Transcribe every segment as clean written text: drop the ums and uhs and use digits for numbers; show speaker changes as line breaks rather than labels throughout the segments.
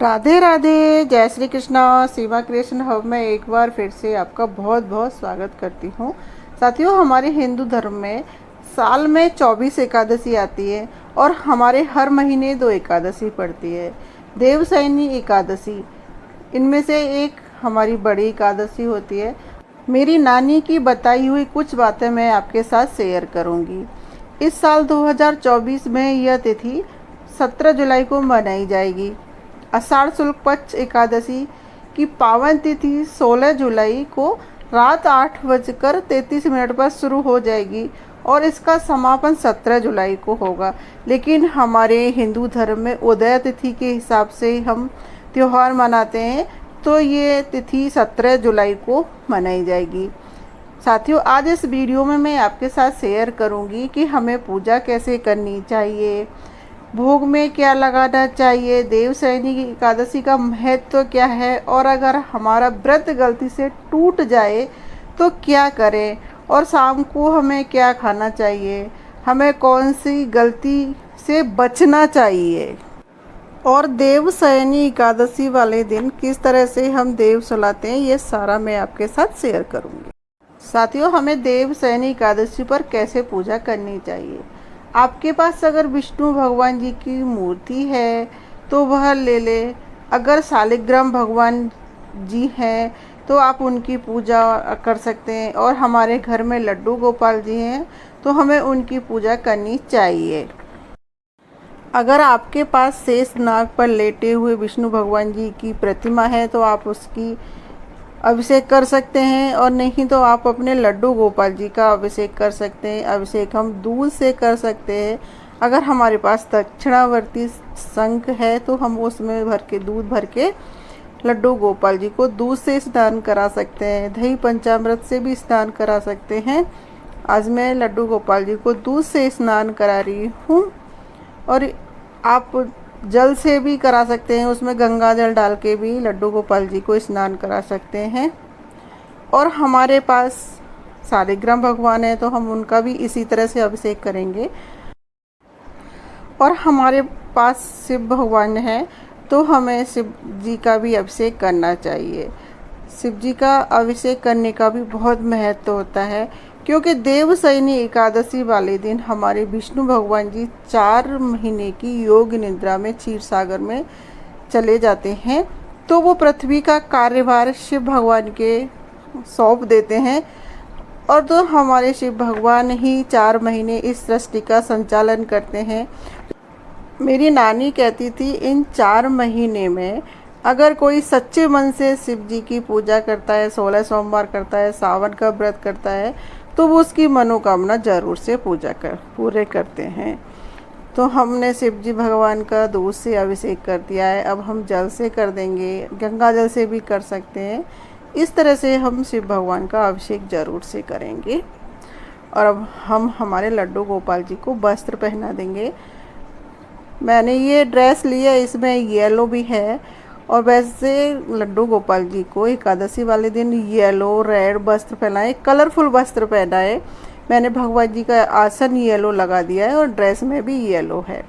राधे राधे, जय श्री कृष्णा। सीमा creation hub में एक बार फिर से आपका बहुत बहुत स्वागत करती हूँ। साथियों, हमारे हिंदू धर्म में साल में 24 एकादशी आती है और हमारे हर महीने 2 एकादशी पड़ती है। देवशयनी एकादशी इनमें से एक हमारी बड़ी एकादशी होती है। मेरी नानी की बताई हुई कुछ बातें मैं आपके साथ शेयर करूँगी। इस साल 2024 में यह तिथि 17 जुलाई को मनाई जाएगी। आषाढ़ शुक्ल पक्ष एकादशी की पावन तिथि 16 जुलाई को रात 8:33 पर शुरू हो जाएगी और इसका समापन 17 जुलाई को होगा। लेकिन हमारे हिंदू धर्म में उदय तिथि के हिसाब से हम त्यौहार मनाते हैं, तो ये तिथि 17 जुलाई को मनाई जाएगी। साथियों, आज इस वीडियो में मैं आपके साथ शेयर करूंगी कि हमें पूजा कैसे करनी चाहिए, भोग में क्या लगाना चाहिए, देवशयनी एकादशी का महत्व क्या है, और अगर हमारा व्रत गलती से टूट जाए तो क्या करें, और शाम को हमें क्या खाना चाहिए, हमें कौन सी गलती से बचना चाहिए, और देवशयनी एकादशी वाले दिन किस तरह से हम देव सुलाते हैं, ये सारा मैं आपके साथ शेयर करूंगी। साथियों, हमें देवशयनी एकादशी पर कैसे पूजा करनी चाहिए। आपके पास अगर विष्णु भगवान जी की मूर्ति है तो वह ले ले। अगर शालिग्राम भगवान जी हैं तो आप उनकी पूजा कर सकते हैं, और हमारे घर में लड्डू गोपाल जी हैं तो हमें उनकी पूजा करनी चाहिए। अगर आपके पास शेष नाग पर लेटे हुए विष्णु भगवान जी की प्रतिमा है तो आप उसकी अभिषेक कर सकते हैं, और नहीं तो आप अपने लड्डू गोपाल जी का अभिषेक कर सकते हैं। अभिषेक हम दूध से कर सकते हैं। अगर हमारे पास दक्षिणावर्ती शंख है तो हम उसमें दूध भर के लड्डू गोपाल जी को दूध से स्नान करा सकते हैं। दही पंचामृत से भी स्नान करा सकते हैं। आज मैं लड्डू गोपाल जी को दूध से स्नान करा रही हूँ, और आप जल से भी करा सकते हैं। उसमें गंगा जल डाल के भी लड्डू गोपाल जी को स्नान करा सकते हैं। और हमारे पास शालिग्राम भगवान है तो हम उनका भी इसी तरह से अभिषेक करेंगे। और हमारे पास शिव भगवान है तो हमें शिव जी का भी अभिषेक करना चाहिए। शिव जी का अभिषेक करने का भी बहुत महत्व होता है, क्योंकि देवशयनी एकादशी वाले दिन हमारे विष्णु भगवान जी 4 महीने की योग निद्रा में क्षीर सागर में चले जाते हैं, तो वो पृथ्वी का कार्यभार शिव भगवान के सौंप देते हैं, और तो हमारे शिव भगवान ही 4 महीने इस सृष्टि का संचालन करते हैं। मेरी नानी कहती थी, इन 4 महीने में अगर कोई सच्चे मन से शिव जी की पूजा करता है, 16 सोमवार करता है, सावन का व्रत करता है, तो वो उसकी मनोकामना जरूर से पूरे करते हैं। तो हमने शिव जी भगवान का दूध से अभिषेक कर दिया है, अब हम जल से कर देंगे, गंगा जल से भी कर सकते हैं। इस तरह से हम शिव भगवान का अभिषेक जरूर से करेंगे। और अब हम हमारे लड्डू गोपाल जी को वस्त्र पहना देंगे। मैंने ये ड्रेस लिया, इसमें येलो भी है, और वैसे लड्डू गोपाल जी को एकादशी वाले दिन येलो रेड वस्त्र पहनाए, कलरफुल वस्त्र पहनाए। मैंने भगवान जी का आसन येलो लगा दिया है और ड्रेस में भी येलो है।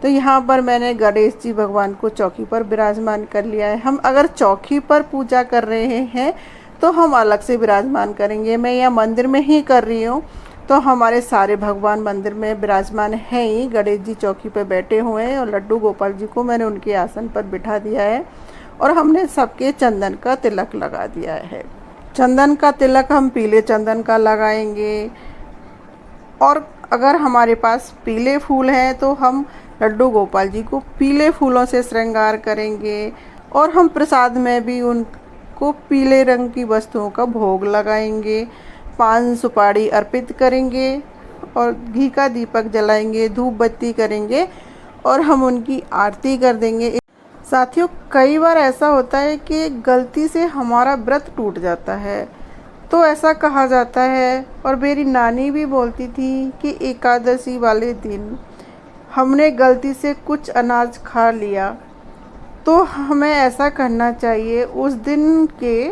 तो यहाँ पर मैंने गणेश जी भगवान को चौकी पर विराजमान कर लिया है। हम अगर चौकी पर पूजा कर रहे हैं तो हम अलग से विराजमान करेंगे। मैं यहाँ मंदिर में ही कर रही हूँ, तो हमारे सारे भगवान मंदिर में विराजमान हैं ही। गणेश जी चौकी पर बैठे हुए हैं और लड्डू गोपाल जी को मैंने उनके आसन पर बिठा दिया है, और हमने सबके चंदन का तिलक लगा दिया है। चंदन का तिलक हम पीले चंदन का लगाएंगे, और अगर हमारे पास पीले फूल हैं तो हम लड्डू गोपाल जी को पीले फूलों से श्रृंगार करेंगे, और हम प्रसाद में भी उनको पीले रंग की वस्तुओं का भोग लगाएंगे। पान सुपारी अर्पित करेंगे और घी का दीपक जलाएंगे, धूप बत्ती करेंगे, और हम उनकी आरती कर देंगे। साथियों, कई बार ऐसा होता है कि गलती से हमारा व्रत टूट जाता है, तो ऐसा कहा जाता है, और मेरी नानी भी बोलती थी कि एकादशी वाले दिन हमने गलती से कुछ अनाज खा लिया तो हमें ऐसा करना चाहिए, उस दिन के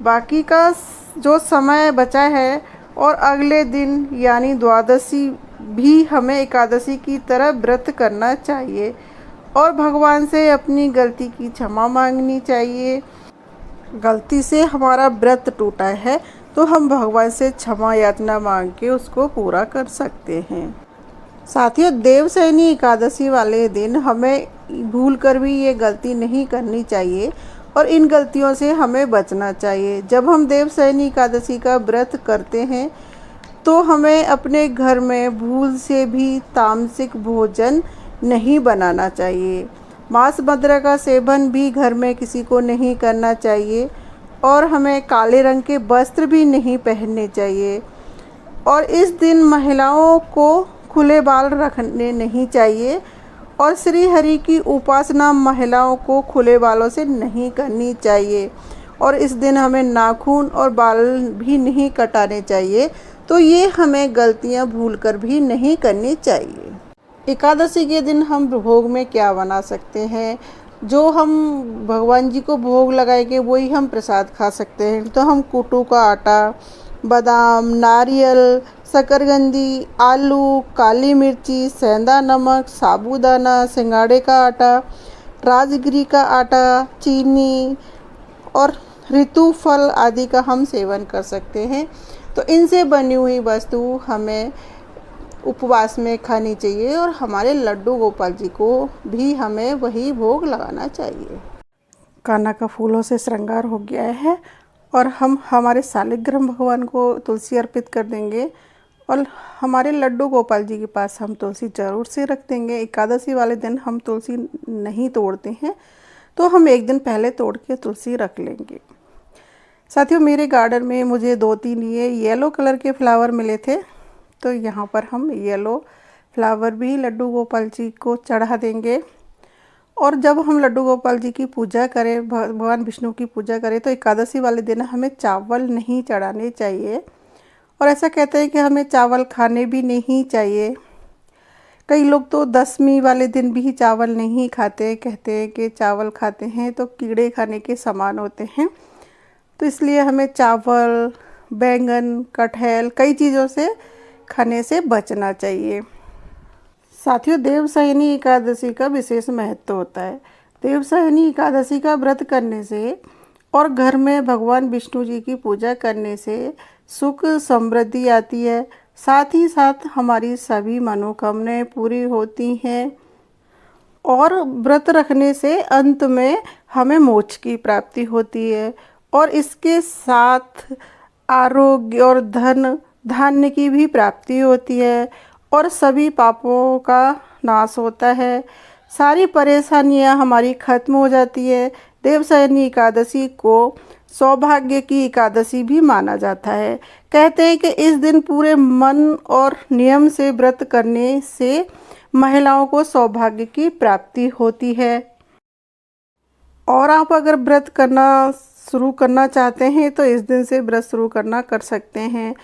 बाकी का जो समय बचा है और अगले दिन यानी द्वादशी भी हमें एकादशी की तरह व्रत करना चाहिए। और भगवान से अपनी गलती की क्षमा मांगनी चाहिए। गलती से हमारा व्रत टूटा है तो हम भगवान से क्षमा याचना मांग के उसको पूरा कर सकते हैं। साथियों, देवशयनी एकादशी वाले दिन हमें भूल कर भी ये गलती नहीं करनी चाहिए और इन गलतियों से हमें बचना चाहिए। जब हम देवशयनी एकादशी का व्रत करते हैं तो हमें अपने घर में भूल से भी तामसिक भोजन नहीं बनाना चाहिए। मांस मदिरा का सेवन भी घर में किसी को नहीं करना चाहिए और हमें काले रंग के वस्त्र भी नहीं पहनने चाहिए। और इस दिन महिलाओं को खुले बाल रखने नहीं चाहिए और श्री हरि की उपासना महिलाओं को खुले बालों से नहीं करनी चाहिए। और इस दिन हमें नाखून और बाल भी नहीं कटाने चाहिए। तो ये हमें गलतियां भूलकर भी नहीं करनी चाहिए। एकादशी के दिन हम भोग में क्या बना सकते हैं? जो हम भगवान जी को भोग लगाएंगे वही हम प्रसाद खा सकते हैं। तो हम कुटू का आटा, बादाम, नारियल, शकरकंदी, आलू, काली मिर्ची, सेंधा नमक, साबूदाना, सिंगाड़े का आटा, राजगिरी का आटा, चीनी और ऋतु फल आदि का हम सेवन कर सकते हैं। तो इनसे बनी हुई वस्तु हमें उपवास में खानी चाहिए और हमारे लड्डू गोपाल जी को भी हमें वही भोग लगाना चाहिए। कान्हा का फूलों से श्रृंगार हो गया है और हम हमारे शालिग्राम भगवान को तुलसी अर्पित कर देंगे और हमारे लड्डू गोपाल जी के पास हम तुलसी ज़रूर से रख देंगे। एकादशी वाले दिन हम तुलसी नहीं तोड़ते हैं तो हम एक दिन पहले तोड़ के तुलसी रख लेंगे। साथियों, मेरे गार्डन में मुझे 2-3 ये येलो कलर के फ्लावर मिले थे, तो यहाँ पर हम येलो फ्लावर भी लड्डू गोपाल जी को चढ़ा देंगे। और जब हम लड्डू गोपाल जी की पूजा करें, भगवान विष्णु की पूजा करें, तो एकादशी वाले दिन हमें चावल नहीं चढ़ाने चाहिए। और ऐसा कहते हैं कि हमें चावल खाने भी नहीं चाहिए। कई लोग तो दशमी वाले दिन भी चावल नहीं खाते, कहते हैं कि चावल खाते हैं तो कीड़े खाने के समान होते हैं। तो इसलिए हमें चावल, बैंगन, कटहल कई चीज़ों से खाने से बचना चाहिए। साथियों, देवशयनी एकादशी का विशेष महत्व होता है। देवशयनी एकादशी का व्रत करने से और घर में भगवान विष्णु जी की पूजा करने से सुख समृद्धि आती है। साथ ही साथ हमारी सभी मनोकामनाएं पूरी होती हैं और व्रत रखने से अंत में हमें मोक्ष की प्राप्ति होती है। और इसके साथ आरोग्य और धन धान्य की भी प्राप्ति होती है और सभी पापों का नाश होता है। सारी परेशानियां हमारी खत्म हो जाती है। देवशयनी एकादशी को सौभाग्य की एकादशी भी माना जाता है। कहते हैं कि इस दिन पूरे मन और नियम से व्रत करने से महिलाओं को सौभाग्य की प्राप्ति होती है। और आप अगर व्रत करना शुरू करना चाहते हैं तो इस दिन से व्रत शुरू कर सकते हैं।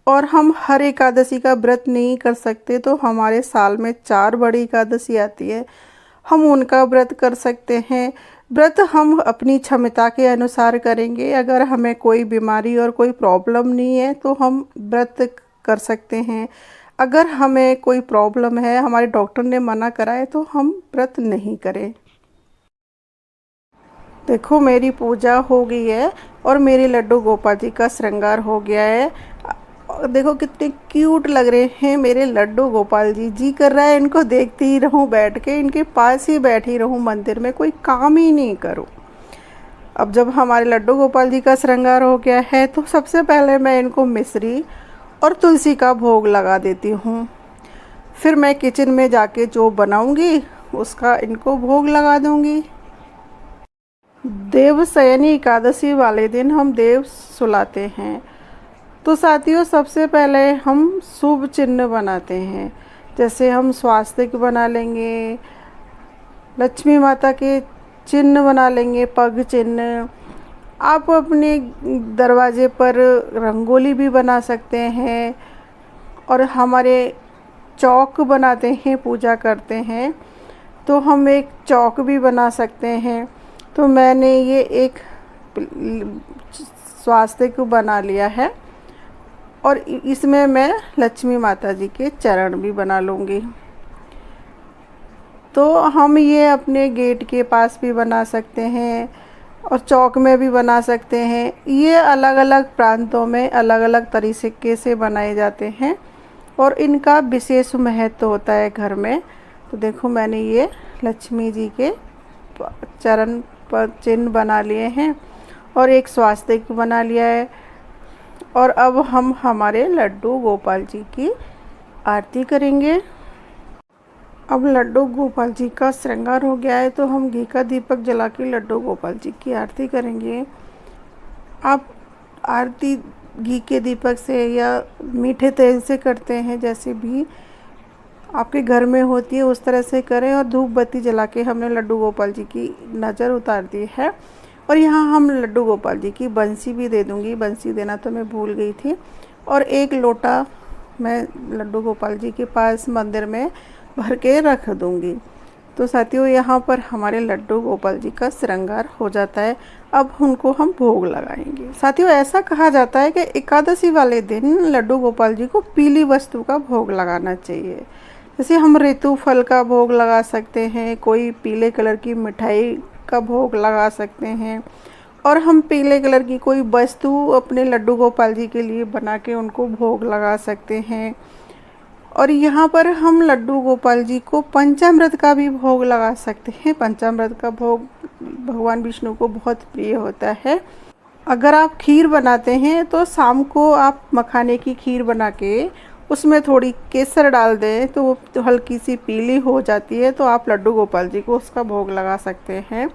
और हम हर एकादशी का व्रत नहीं कर सकते तो हमारे साल में 4 बड़ी एकादशी आती है, हम उनका व्रत कर सकते हैं। व्रत हम अपनी क्षमता के अनुसार करेंगे। अगर हमें कोई बीमारी और कोई प्रॉब्लम नहीं है तो हम व्रत कर सकते हैं। अगर हमें कोई प्रॉब्लम है, हमारे डॉक्टर ने मना करा है, तो हम व्रत नहीं करें। देखो, मेरी पूजा हो गई है और मेरे लड्डू गोपाल जी का श्रृंगार हो गया है। देखो कितने क्यूट लग रहे हैं मेरे लड्डू गोपाल जी। जी कर रहा है इनको देखती ही रहूं, बैठ के इनके पास ही बैठी रहूं, मंदिर में कोई काम ही नहीं करूं। अब जब हमारे लड्डू गोपाल जी का श्रृंगार हो गया है तो सबसे पहले मैं इनको मिश्री और तुलसी का भोग लगा देती हूँ। फिर मैं किचन में जाके जो बनाऊंगी उसका इनको भोग लगा दूंगी। देवशयनी एकादशी वाले दिन हम देव सुलाते हैं। तो साथियों, सबसे पहले हम शुभ चिन्ह बनाते हैं। जैसे हम स्वास्तिक बना लेंगे, लक्ष्मी माता के चिन्ह बना लेंगे, पग चिन्ह। आप अपने दरवाजे पर रंगोली भी बना सकते हैं और हमारे चौक बनाते हैं, पूजा करते हैं तो हम एक चौक भी बना सकते हैं। तो मैंने ये एक स्वास्तिक बना लिया है और इसमें मैं लक्ष्मी माता जी के चरण भी बना लूँगी। तो हम ये अपने गेट के पास भी बना सकते हैं और चौक में भी बना सकते हैं। ये अलग अलग प्रांतों में अलग अलग तरीके से बनाए जाते हैं और इनका विशेष महत्व होता है घर में। तो देखो मैंने ये लक्ष्मी जी के चरण पर चिन्ह बना लिए हैं और एक स्वास्तिक बना लिया है। और अब हम हमारे लड्डू गोपाल जी की आरती करेंगे। अब लड्डू गोपाल जी का श्रृंगार हो गया है तो हम घी का दीपक जला के लड्डू गोपाल जी की आरती करेंगे। आप आरती घी के दीपक से या मीठे तेल से करते हैं, जैसे भी आपके घर में होती है उस तरह से करें। और धूप बत्ती जला के हमने लड्डू गोपाल जी की नज़र उतार दी है। और यहाँ हम लड्डू गोपाल जी की बंसी भी दे दूँगी, बंसी देना तो मैं भूल गई थी। और एक लोटा मैं लड्डू गोपाल जी के पास मंदिर में भर के रख दूँगी। तो साथियों यहाँ पर हमारे लड्डू गोपाल जी का श्रृंगार हो जाता है। अब उनको हम भोग लगाएंगे। साथियों ऐसा कहा जाता है कि एकादशी वाले दिन लड्डू गोपाल जी को पीली वस्तु का भोग लगाना चाहिए। जैसे हम ऋतु फल का भोग लगा सकते हैं, कोई पीले कलर की मिठाई का भोग लगा सकते हैं और हम पीले कलर की कोई वस्तु अपने लड्डू गोपाल जी के लिए बना के उनको भोग लगा सकते हैं। और यहाँ पर हम लड्डू गोपाल जी को पंचामृत का भी भोग लगा सकते हैं। पंचामृत का भोग भगवान विष्णु को बहुत प्रिय होता है। अगर आप खीर बनाते हैं तो शाम को आप मखाने की खीर बना के उसमें थोड़ी केसर डाल दें तो वो हल्की सी पीली हो जाती है, तो आप लड्डू गोपाल जी को उसका भोग लगा सकते हैं।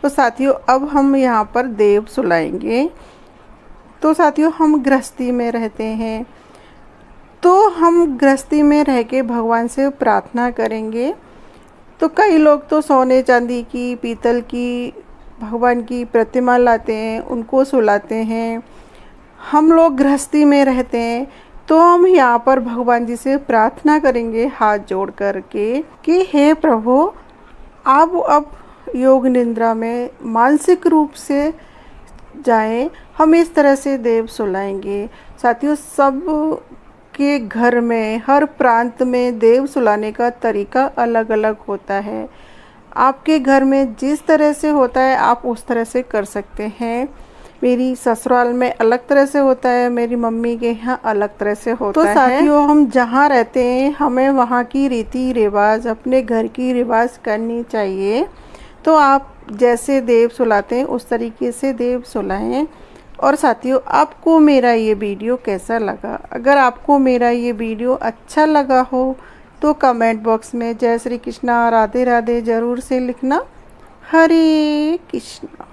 तो साथियों अब हम यहाँ पर देव सुलाएंगे। तो साथियों हम गृहस्थी में रहते हैं तो हम गृहस्थी में रह के भगवान से प्रार्थना करेंगे। तो कई लोग तो सोने चांदी की, पीतल की भगवान की प्रतिमा लाते हैं, उनको सुलाते हैं। हम लोग गृहस्थी में रहते हैं तो हम यहाँ पर भगवान जी से प्रार्थना करेंगे हाथ जोड़ कर के कि हे प्रभु, आप अब योग निद्रा में मानसिक रूप से जाएं। हम इस तरह से देव सुलाएंगे। साथियों सब के घर में हर प्रांत में देव सुलाने का तरीका अलग अलग होता है। आपके घर में जिस तरह से होता है आप उस तरह से कर सकते हैं। मेरी ससुराल में अलग तरह से होता है, मेरी मम्मी के यहाँ अलग तरह से होता है। तो साथियों हम जहाँ रहते हैं हमें वहाँ की रीति रिवाज, अपने घर की रिवाज करनी चाहिए। तो आप जैसे देव सुलाते हैं उस तरीके से देव सुलाएं। और साथियों आपको मेरा ये वीडियो कैसा लगा? अगर आपको मेरा ये वीडियो अच्छा लगा हो तो कमेंट बॉक्स में जय श्री कृष्णा, राधे राधे ज़रूर से लिखना। हरे कृष्णा।